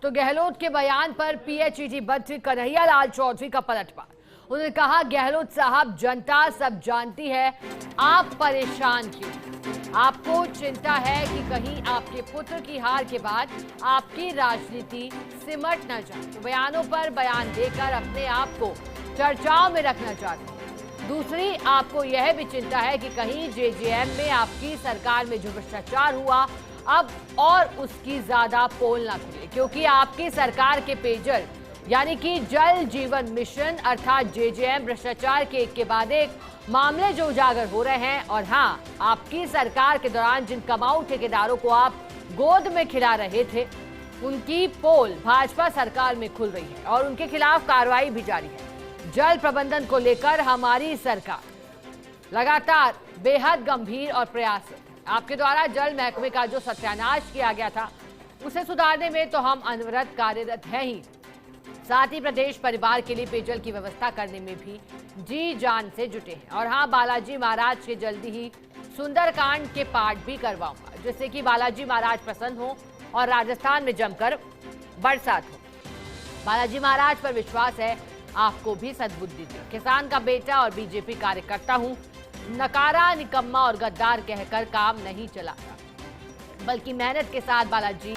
तो गहलोत के बयान पर पीएचईडी मंत्री कन्हैयालाल चौधरी का पलटवार। उन्होंने कहा, गहलोत साहब, जनता सब जानती है आप परेशान क्यों। आपको चिंता है कि कहीं आपके पुत्र की हार के बाद आपकी राजनीति सिमट न जाए, तो बयानों पर बयान देकर अपने आप को चर्चाओं में रखना चाहते हैं। दूसरी, आपको यह भी चिंता है कि कहीं जेजेएम में आपकी सरकार में जो भ्रष्टाचार हुआ अब और उसकी ज्यादा पोल ना खुले, क्योंकि आपकी सरकार के पेयजल यानी कि जल जीवन मिशन अर्थात जेजेएम भ्रष्टाचार के एक के बाद एक मामले जो उजागर हो रहे हैं। और हाँ, आपकी सरकार के दौरान जिन कमाऊ ठेकेदारों को आप गोद में खिला रहे थे, उनकी पोल भाजपा सरकार में खुल रही है और उनके खिलाफ कार्रवाई भी जारी है। जल प्रबंधन को लेकर हमारी सरकार लगातार बेहद गंभीर और प्रयासरत है। आपके द्वारा जल महकमे का जो सत्यानाश किया गया था, उसे सुधारने में तो हम अनवरत कार्यरत हैं ही, साथ ही प्रदेश परिवार के लिए पेयजल की व्यवस्था करने में भी जी जान से जुटे हैं। और हाँ, बालाजी महाराज के जल्दी ही सुंदरकांड के पाठ भी करवाऊंगा, जिससे कि बालाजी महाराज प्रसन्न हो और राजस्थान में जमकर बरसात हो। बालाजी महाराज पर विश्वास है, आपको भी सद्बुद्धि दे। किसान का बेटा और बीजेपी कार्यकर्ता हूं, नकारा, निकम्मा और गद्दार कहकर काम नहीं चलाता, बल्कि मेहनत के साथ बालाजी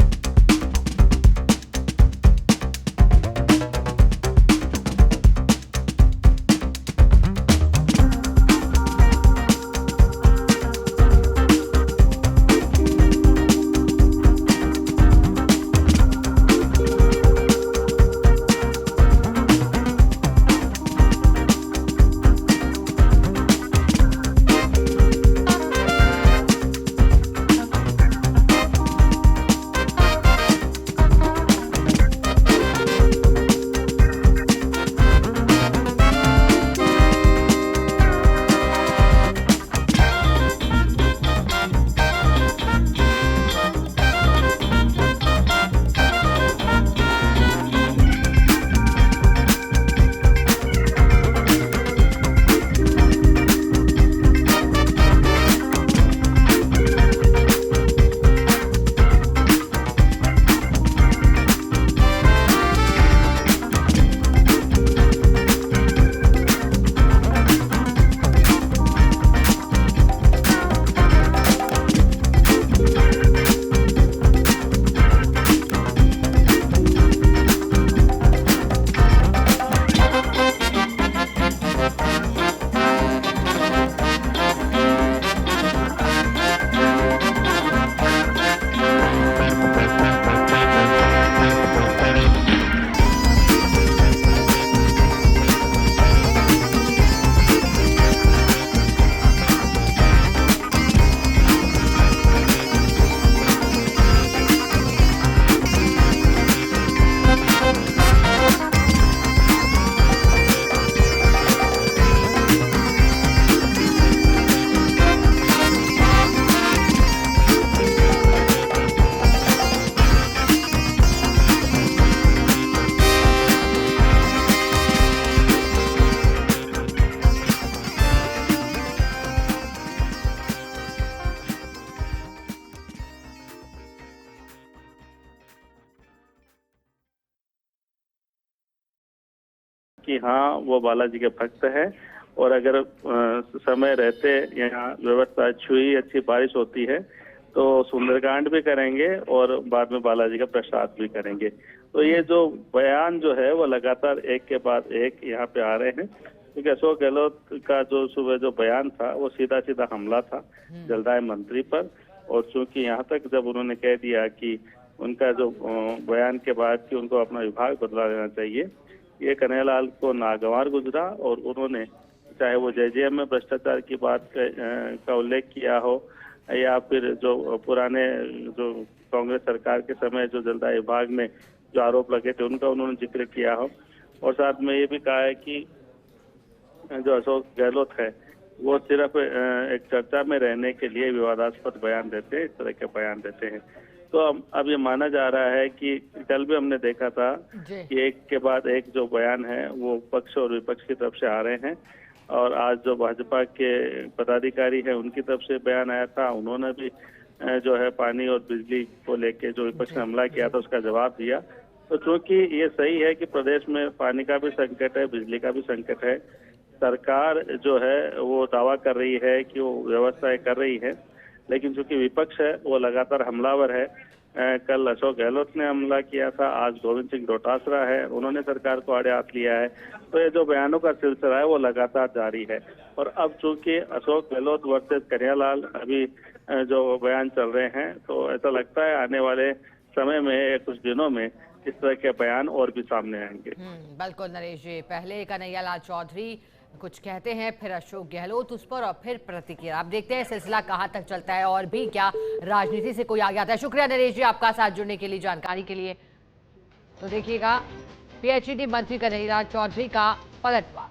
कि हाँ, वो बालाजी के भक्त है और अगर समय रहते यहाँ व्यवस्था अच्छी हुई, अच्छी बारिश होती है तो सुंदरकांड भी करेंगे और बाद में बालाजी का प्रसाद भी करेंगे। तो ये जो बयान जो है वो लगातार एक के बाद एक यहाँ पे आ रहे हैं, क्योंकि अशोक गहलोत का जो सुबह जो बयान था वो सीधा सीधा हमला था जलदाय मंत्री पर। और चूंकि यहाँ तक जब उन्होंने कह दिया कि उनका जो बयान के बाद कि उनको अपना विभाग बदला देना चाहिए, ये कन्हैयालाल को नागवार गुजरा। और उन्होंने चाहे वो जेजेएम में भ्रष्टाचार की बात का उल्लेख किया हो या फिर जो पुराने जो कांग्रेस सरकार के समय जो जलदाय विभाग में जो आरोप लगे थे उनका उन्होंने जिक्र किया हो। और साथ में ये भी कहा है कि जो अशोक गहलोत है वो सिर्फ एक चर्चा में रहने के लिए विवादास्पद बयान देते हैं, इस तरह के बयान देते हैं। तो अब ये माना जा रहा है कि कल भी हमने देखा था कि एक के बाद एक जो बयान है वो पक्ष और विपक्ष की तरफ से आ रहे हैं। और आज जो भाजपा के पदाधिकारी हैं उनकी तरफ से बयान आया था, उन्होंने भी जो है पानी और बिजली को लेके जो विपक्ष ने हमला किया था उसका जवाब दिया। तो चूंकि ये सही है कि प्रदेश में पानी का भी संकट है, बिजली का भी संकट है, सरकार जो है वो दावा कर रही है कि वो व्यवस्थाएं कर रही है, लेकिन चूंकि विपक्ष है वो लगातार हमलावर है। कल अशोक गहलोत ने हमला किया था, आज गोविंद सिंह डोटासरा है, उन्होंने सरकार को आड़े हाथ लिया है। तो ये जो बयानों का सिलसिला है वो लगातार जारी है। और अब चूंकि अशोक गहलोत वर्सेस कन्हैयालाल अभी जो बयान चल रहे हैं, तो ऐसा लगता है आने वाले समय में कुछ दिनों में इस तरह के बयान और भी सामने आएंगे। बिल्कुल नरेश जी, पहले कन्हैयालाल चौधरी कुछ कहते हैं, फिर अशोक गहलोत उस पर, और फिर प्रतिक्रिया। आप देखते हैं सिलसिला कहां तक चलता है और भी क्या राजनीति से कोई आगे आता है। शुक्रिया नरेश जी आपका साथ जुड़ने के लिए, जानकारी के लिए। तो देखिएगा, पीएचईडी मंत्री कन्हैयालाल चौधरी का पलटवार,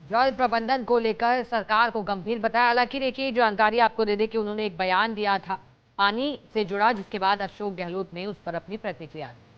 जल प्रबंधन को लेकर सरकार को गंभीर बताया। हालांकि देखिए जानकारी आपको दे दें कि उन्होंने एक बयान दिया था पानी से जुड़ा, जिसके बाद अशोक गहलोत ने उस पर अपनी प्रतिक्रिया दी।